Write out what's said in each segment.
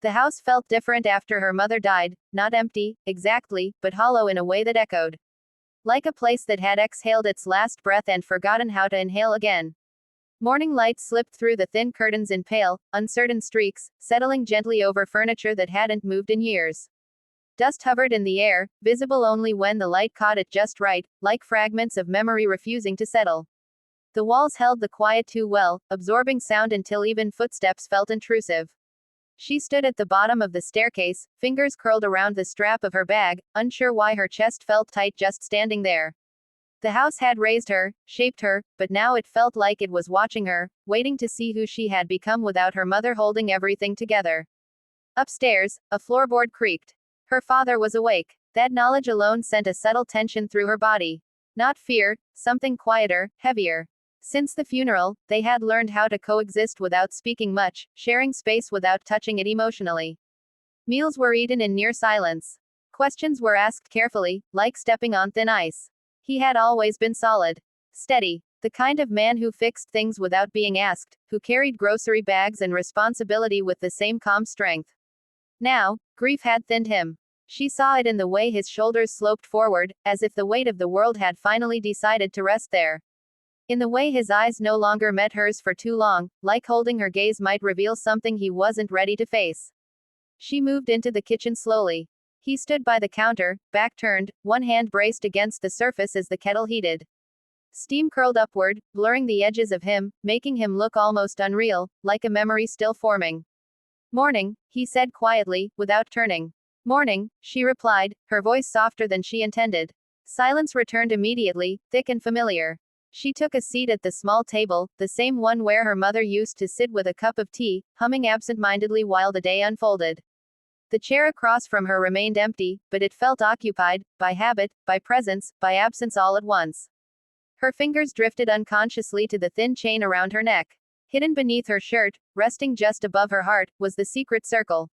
The house felt different after her mother died, not empty, exactly, but hollow in a way that echoed. Like a place that had exhaled its last breath and forgotten how to inhale again. Morning light slipped through the thin curtains in pale, uncertain streaks, settling gently over furniture that hadn't moved in years. Dust hovered in the air, visible only when the light caught it just right, like fragments of memory refusing to settle. The walls held the quiet too well, absorbing sound until even footsteps felt intrusive. She stood at the bottom of the staircase, fingers curled around the strap of her bag, unsure why her chest felt tight just standing there. The house had raised her, shaped her, but now it felt like it was watching her, waiting to see who she had become without her mother holding everything together. Upstairs, a floorboard creaked. Her father was awake. That knowledge alone sent a subtle tension through her body. Not fear, something quieter, heavier. Since the funeral, they had learned how to coexist without speaking much, sharing space without touching it emotionally. Meals were eaten in near silence. Questions were asked carefully, like stepping on thin ice. He had always been solid. Steady. The kind of man who fixed things without being asked, who carried grocery bags and responsibility with the same calm strength. Now, grief had thinned him. She saw it in the way his shoulders sloped forward, as if the weight of the world had finally decided to rest there. In the way his eyes no longer met hers for too long, like holding her gaze might reveal something he wasn't ready to face. She moved into the kitchen slowly. He stood by the counter, back turned, one hand braced against the surface as the kettle heated. Steam curled upward, blurring the edges of him, making him look almost unreal, like a memory still forming. "Morning," he said quietly, without turning. "Morning," she replied, her voice softer than she intended. Silence returned immediately, thick and familiar. She took a seat at the small table, the same one where her mother used to sit with a cup of tea, humming absent-mindedly while the day unfolded. The chair across from her remained empty, but it felt occupied, by habit, by presence, by absence all at once. Her fingers drifted unconsciously to the thin chain around her neck. Hidden beneath her shirt, resting just above her heart, was the secret circle.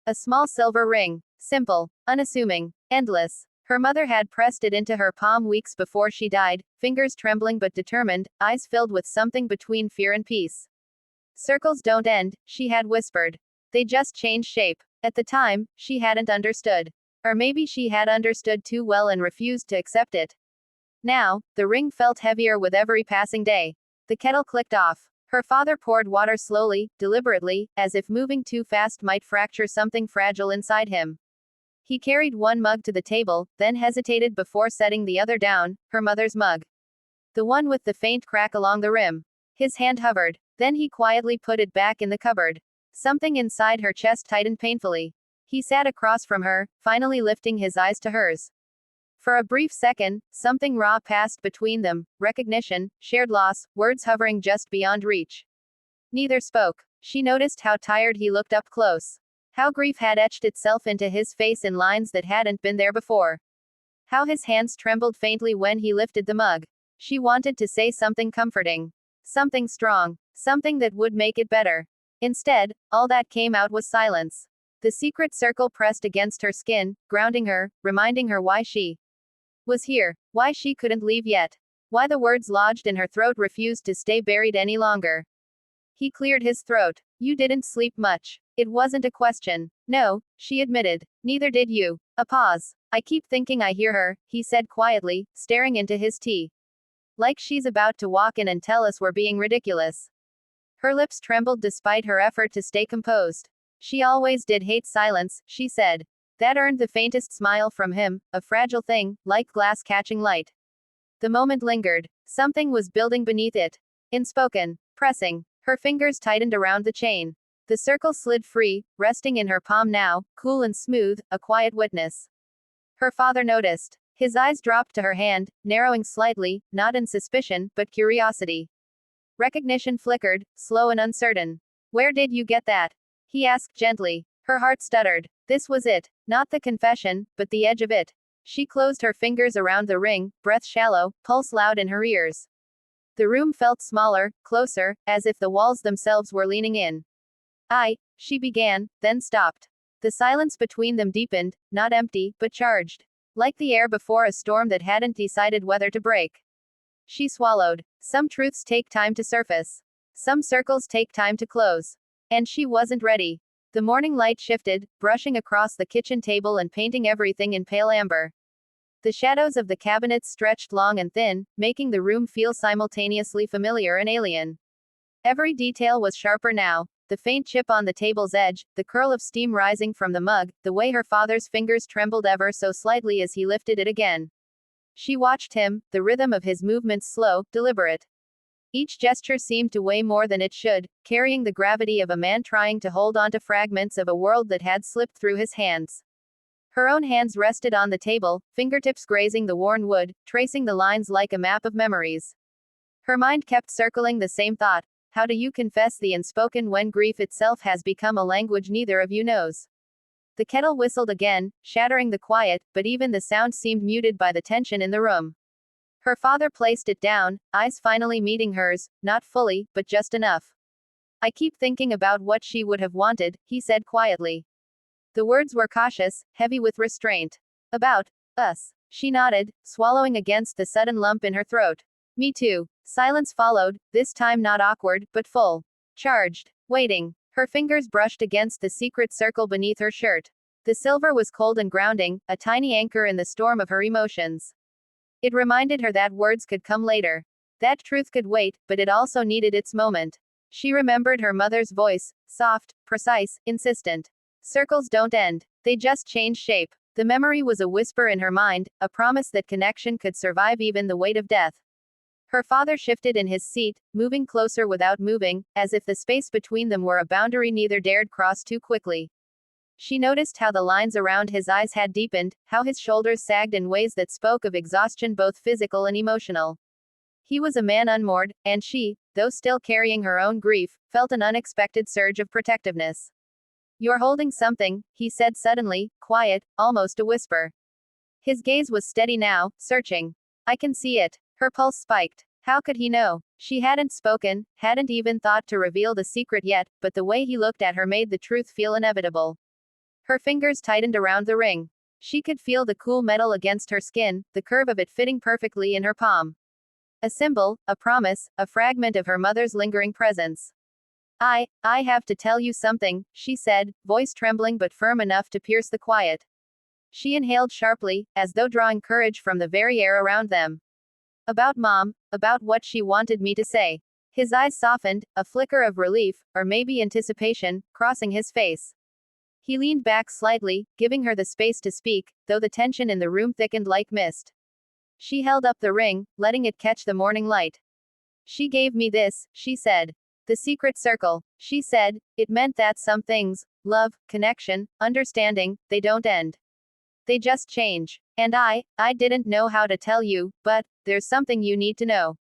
A small silver ring. Simple, unassuming, endless. Her mother had pressed it into her palm weeks before she died, fingers trembling but determined, eyes filled with something between fear and peace. "Circles don't end," she had whispered. "They just change shape." At the time, she hadn't understood. Or maybe she had understood too well and refused to accept it. Now, the ring felt heavier with every passing day. The kettle clicked off. Her father poured water slowly, deliberately, as if moving too fast might fracture something fragile inside him. He carried one mug to the table, then hesitated before setting the other down, her mother's mug. The one with the faint crack along the rim. His hand hovered. Then he quietly put it back in the cupboard. Something inside her chest tightened painfully. He sat across from her, finally lifting his eyes to hers. For a brief second, something raw passed between them, recognition, shared loss, words hovering just beyond reach. Neither spoke. She noticed how tired he looked up close. How grief had etched itself into his face in lines that hadn't been there before. How his hands trembled faintly when he lifted the mug. She wanted to say something comforting. Something strong. Something that would make it better. Instead, all that came out was silence. The secret circle pressed against her skin, grounding her, reminding her why she was here, why she couldn't leave yet, why the words lodged in her throat refused to stay buried any longer. He cleared his throat. "You didn't sleep much." It wasn't a question. "No," she admitted. "Neither did you." A pause. "I keep thinking I hear her," he said quietly, staring into his tea. "Like she's about to walk in and tell us we're being ridiculous." Her lips trembled despite her effort to stay composed. "She always did hate silence," she said. That earned the faintest smile from him, a fragile thing, like glass catching light. The moment lingered. Something was building beneath it. Unspoken. Pressing. Her fingers tightened around the chain. The circle slid free, resting in her palm now, cool and smooth, a quiet witness. Her father noticed. His eyes dropped to her hand, narrowing slightly, not in suspicion, but curiosity. Recognition flickered, slow and uncertain. "Where did you get that?" he asked gently. Her heart stuttered. This was it. Not the confession, but the edge of it. She closed her fingers around the ring, breath shallow, pulse loud in her ears. The room felt smaller, closer, as if the walls themselves were leaning in. She began, then stopped. The silence between them deepened, not empty, but charged. Like the air before a storm that hadn't decided whether to break. She swallowed. Some truths take time to surface. Some circles take time to close. And she wasn't ready. The morning light shifted, brushing across the kitchen table and painting everything in pale amber. The shadows of the cabinets stretched long and thin, making the room feel simultaneously familiar and alien. Every detail was sharper now. The faint chip on the table's edge, the curl of steam rising from the mug, the way her father's fingers trembled ever so slightly as he lifted it again. She watched him, the rhythm of his movements slow, deliberate. Each gesture seemed to weigh more than it should, carrying the gravity of a man trying to hold on to fragments of a world that had slipped through his hands. Her own hands rested on the table, fingertips grazing the worn wood, tracing the lines like a map of memories. Her mind kept circling the same thought. How do you confess the unspoken when grief itself has become a language neither of you knows? The kettle whistled again, shattering the quiet, but even the sound seemed muted by the tension in the room. Her father placed it down, eyes finally meeting hers, not fully, but just enough. I keep thinking about what she would have wanted, he said quietly. The words were cautious, heavy with restraint. About us. She nodded, swallowing against the sudden lump in her throat. Me too. Silence followed, this time not awkward, but full. Charged. Waiting. Her fingers brushed against the secret circle beneath her shirt. The silver was cold and grounding, a tiny anchor in the storm of her emotions. It reminded her that words could come later. That truth could wait, but it also needed its moment. She remembered her mother's voice, soft, precise, insistent. Circles don't end. They just change shape. The memory was a whisper in her mind, a promise that connection could survive even the weight of death. Her father shifted in his seat, moving closer without moving, as if the space between them were a boundary neither dared cross too quickly. She noticed how the lines around his eyes had deepened, how his shoulders sagged in ways that spoke of exhaustion both physical and emotional. He was a man unmoored, and she, though still carrying her own grief, felt an unexpected surge of protectiveness. You're holding something, he said suddenly, quiet, almost a whisper. His gaze was steady now, searching. I can see it. Her pulse spiked. How could he know? She hadn't spoken, hadn't even thought to reveal the secret yet, but the way he looked at her made the truth feel inevitable. Her fingers tightened around the ring. She could feel the cool metal against her skin, the curve of it fitting perfectly in her palm. A symbol, a promise, a fragment of her mother's lingering presence. I have to tell you something, she said, voice trembling but firm enough to pierce the quiet. She inhaled sharply, as though drawing courage from the very air around them. About Mom, about what she wanted me to say. His eyes softened, a flicker of relief, or maybe anticipation, crossing his face. He leaned back slightly, giving her the space to speak, though the tension in the room thickened like mist. She held up the ring, letting it catch the morning light. She gave me this, she said. The secret circle. She said, it meant that some things, love, connection, understanding, they don't end. They just change. And I didn't know how to tell you, but there's something you need to know.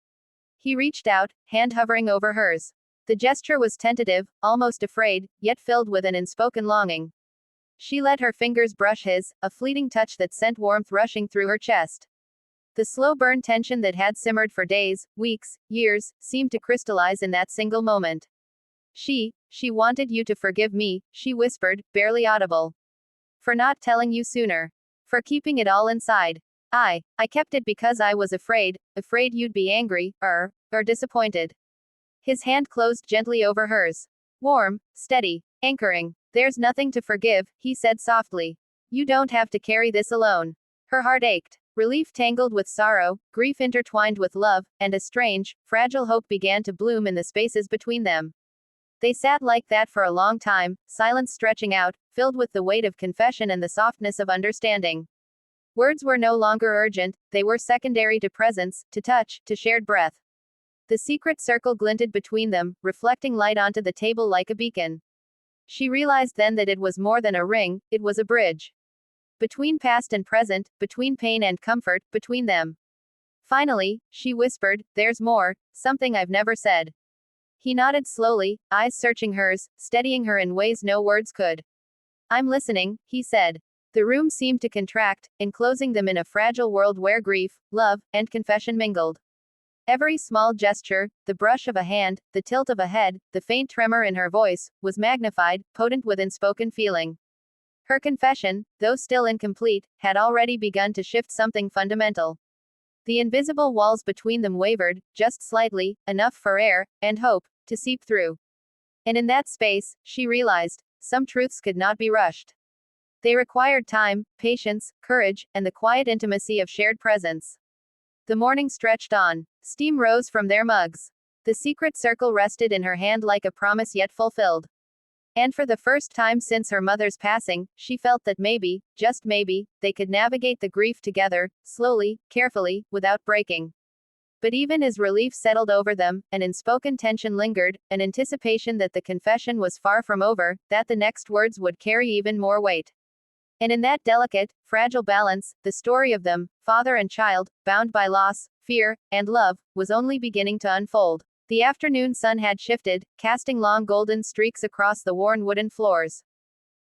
He reached out, hand hovering over hers. The gesture was tentative, almost afraid, yet filled with an unspoken longing. She let her fingers brush his, a fleeting touch that sent warmth rushing through her chest. The slow burn tension that had simmered for days, weeks, years, seemed to crystallize in that single moment. She wanted you to forgive me, she whispered, barely audible. For not telling you sooner. For keeping it all inside. I kept it because I was afraid you'd be angry, or disappointed. His hand closed gently over hers. Warm, steady, anchoring. There's nothing to forgive, he said softly. You don't have to carry this alone. Her heart ached. Relief tangled with sorrow, grief intertwined with love, and a strange, fragile hope began to bloom in the spaces between them. They sat like that for a long time, silence stretching out, filled with the weight of confession and the softness of understanding. Words were no longer urgent, they were secondary to presence, to touch, to shared breath. The secret circle glinted between them, reflecting light onto the table like a beacon. She realized then that it was more than a ring, it was a bridge. Between past and present, between pain and comfort, between them. Finally, she whispered, there's more, something I've never said. He nodded slowly, eyes searching hers, steadying her in ways no words could. I'm listening, he said. The room seemed to contract, enclosing them in a fragile world where grief, love, and confession mingled. Every small gesture, the brush of a hand, the tilt of a head, the faint tremor in her voice, was magnified, potent with unspoken feeling. Her confession, though still incomplete, had already begun to shift something fundamental. The invisible walls between them wavered, just slightly, enough for air, and hope, to seep through. And in that space, she realized, some truths could not be rushed. They required time, patience, courage, and the quiet intimacy of shared presence. The morning stretched on. Steam rose from their mugs. The secret circle rested in her hand like a promise yet fulfilled. And for the first time since her mother's passing, she felt that maybe, just maybe, they could navigate the grief together, slowly, carefully, without breaking. But even as relief settled over them, an unspoken tension lingered, an anticipation that the confession was far from over, that the next words would carry even more weight. And in that delicate, fragile balance, the story of them, father and child, bound by loss, fear, and love, was only beginning to unfold. The afternoon sun had shifted, casting long golden streaks across the worn wooden floors.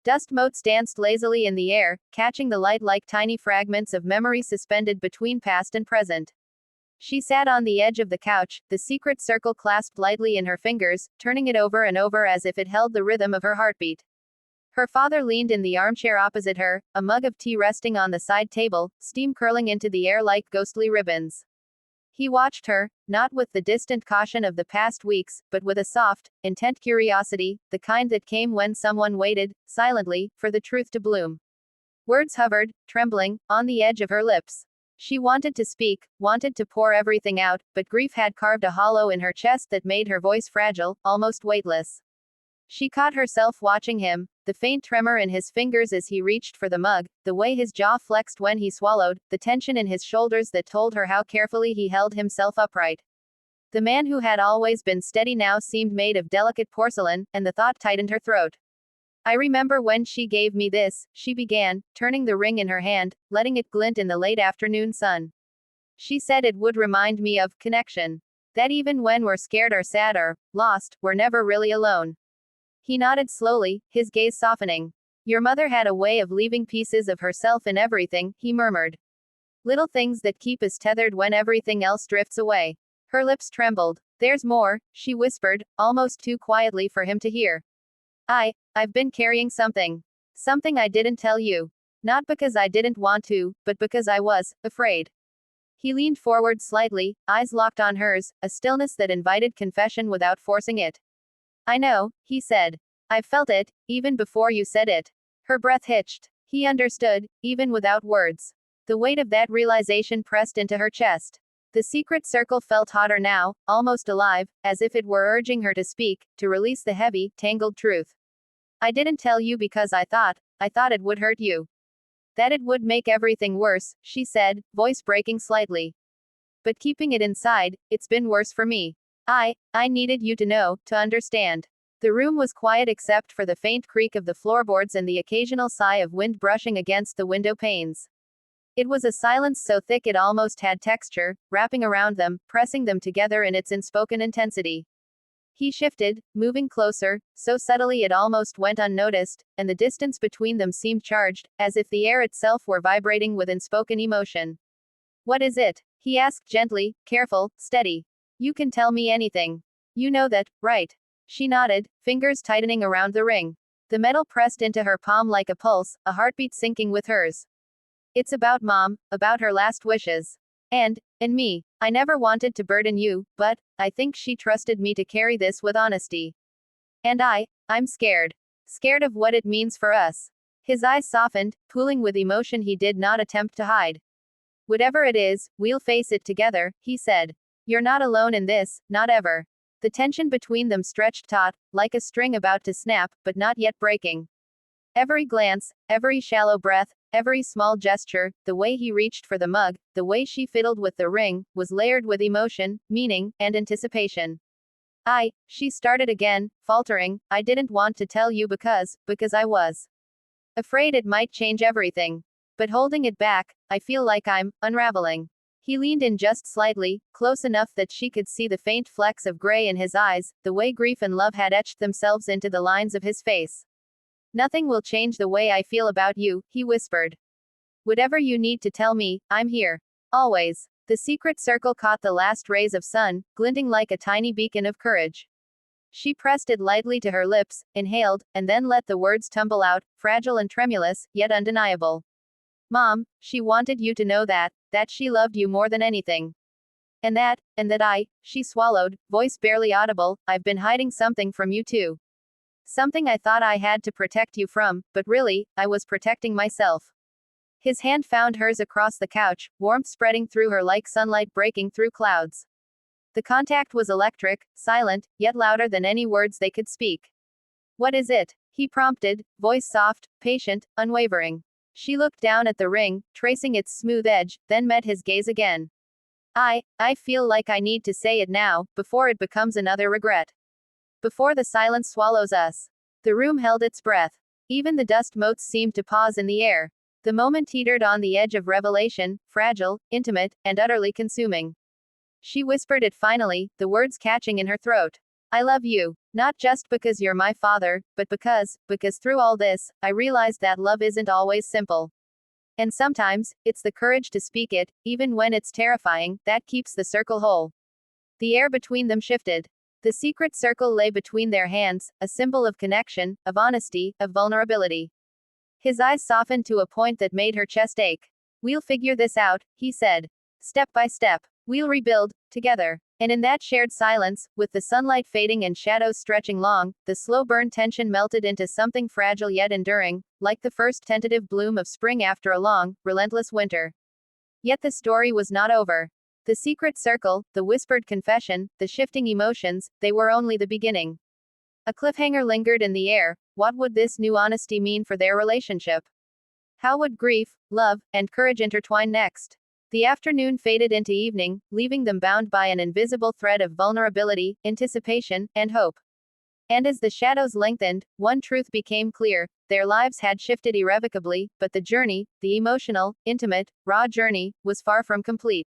Dust motes danced lazily in the air, catching the light like tiny fragments of memory suspended between past and present. She sat on the edge of the couch, the secret circle clasped lightly in her fingers, turning it over and over as if it held the rhythm of her heartbeat. Her father leaned in the armchair opposite her, a mug of tea resting on the side table, steam curling into the air like ghostly ribbons. He watched her, not with the distant caution of the past weeks, but with a soft, intent curiosity, the kind that came when someone waited, silently, for the truth to bloom. Words hovered, trembling, on the edge of her lips. She wanted to speak, wanted to pour everything out, but grief had carved a hollow in her chest that made her voice fragile, almost weightless. She caught herself watching him, the faint tremor in his fingers as he reached for the mug, the way his jaw flexed when he swallowed, the tension in his shoulders that told her how carefully he held himself upright. The man who had always been steady now seemed made of delicate porcelain, and the thought tightened her throat. I remember when she gave me this, she began, turning the ring in her hand, letting it glint in the late afternoon sun. She said it would remind me of connection. That even when we're scared or sad or lost, we're never really alone. He nodded slowly, his gaze softening. Your mother had a way of leaving pieces of herself in everything, he murmured. Little things that keep us tethered when everything else drifts away. Her lips trembled. There's more, she whispered, almost too quietly for him to hear. I've been carrying something. Something I didn't tell you. Not because I didn't want to, but because I was afraid. He leaned forward slightly, eyes locked on hers, a stillness that invited confession without forcing it. I know, he said. I felt it, even before you said it. Her breath hitched. He understood, even without words. The weight of that realization pressed into her chest. The secret circle felt hotter now, almost alive, as if it were urging her to speak, to release the heavy, tangled truth. I didn't tell you because I thought it would hurt you. That it would make everything worse, she said, voice breaking slightly. But keeping it inside, it's been worse for me. I needed you to know, to understand. The room was quiet except for the faint creak of the floorboards and the occasional sigh of wind brushing against the window panes. It was a silence so thick it almost had texture, wrapping around them, pressing them together in its unspoken intensity. He shifted, moving closer, so subtly it almost went unnoticed, and the distance between them seemed charged, as if the air itself were vibrating with unspoken emotion. What is it? He asked gently, careful, steady. You can tell me anything. You know that, right? She nodded, fingers tightening around the ring. The metal pressed into her palm like a pulse, a heartbeat syncing with hers. It's about Mom, about her last wishes. And me. I never wanted to burden you, but I think she trusted me to carry this with honesty. And I'm scared. Scared of what it means for us. His eyes softened, pooling with emotion he did not attempt to hide. Whatever it is, we'll face it together, he said. You're not alone in this, not ever. The tension between them stretched taut, like a string about to snap, but not yet breaking. Every glance, every shallow breath, every small gesture, the way he reached for the mug, the way she fiddled with the ring, was layered with emotion, meaning, and anticipation. She started again, faltering, I didn't want to tell you because I was afraid it might change everything. But holding it back, I feel like I'm unraveling. He leaned in just slightly, close enough that she could see the faint flecks of gray in his eyes, the way grief and love had etched themselves into the lines of his face. Nothing will change the way I feel about you, he whispered. Whatever you need to tell me, I'm here. Always. The secret circle caught the last rays of sun, glinting like a tiny beacon of courage. She pressed it lightly to her lips, inhaled, and then let the words tumble out, fragile and tremulous, yet undeniable. Mom, she wanted you to know that she loved you more than anything. And that she swallowed, voice barely audible, I've been hiding something from you too. Something I thought I had to protect you from, but really, I was protecting myself. His hand found hers across the couch, warmth spreading through her like sunlight breaking through clouds. The contact was electric, silent, yet louder than any words they could speak. What is it? He prompted, voice soft, patient, unwavering. She looked down at the ring, tracing its smooth edge, then met his gaze again. I feel like I need to say it now, before it becomes another regret. Before the silence swallows us. The room held its breath. Even the dust motes seemed to pause in the air. The moment teetered on the edge of revelation, fragile, intimate, and utterly consuming. She whispered it finally, the words catching in her throat. I love you. Not just because you're my father, but because through all this, I realized that love isn't always simple. And sometimes, it's the courage to speak it, even when it's terrifying, that keeps the circle whole. The air between them shifted. The secret circle lay between their hands, a symbol of connection, of honesty, of vulnerability. His eyes softened to a point that made her chest ache. We'll figure this out, he said. Step by step. We'll rebuild, together. And in that shared silence, with the sunlight fading and shadows stretching long, the slow burn tension melted into something fragile yet enduring, like the first tentative bloom of spring after a long, relentless winter. Yet the story was not over. The secret circle, the whispered confession, the shifting emotions, they were only the beginning. A cliffhanger lingered in the air. What would this new honesty mean for their relationship? How would grief, love, and courage intertwine next? The afternoon faded into evening, leaving them bound by an invisible thread of vulnerability, anticipation, and hope. And as the shadows lengthened, one truth became clear: their lives had shifted irrevocably, but the journey, the emotional, intimate, raw journey, was far from complete.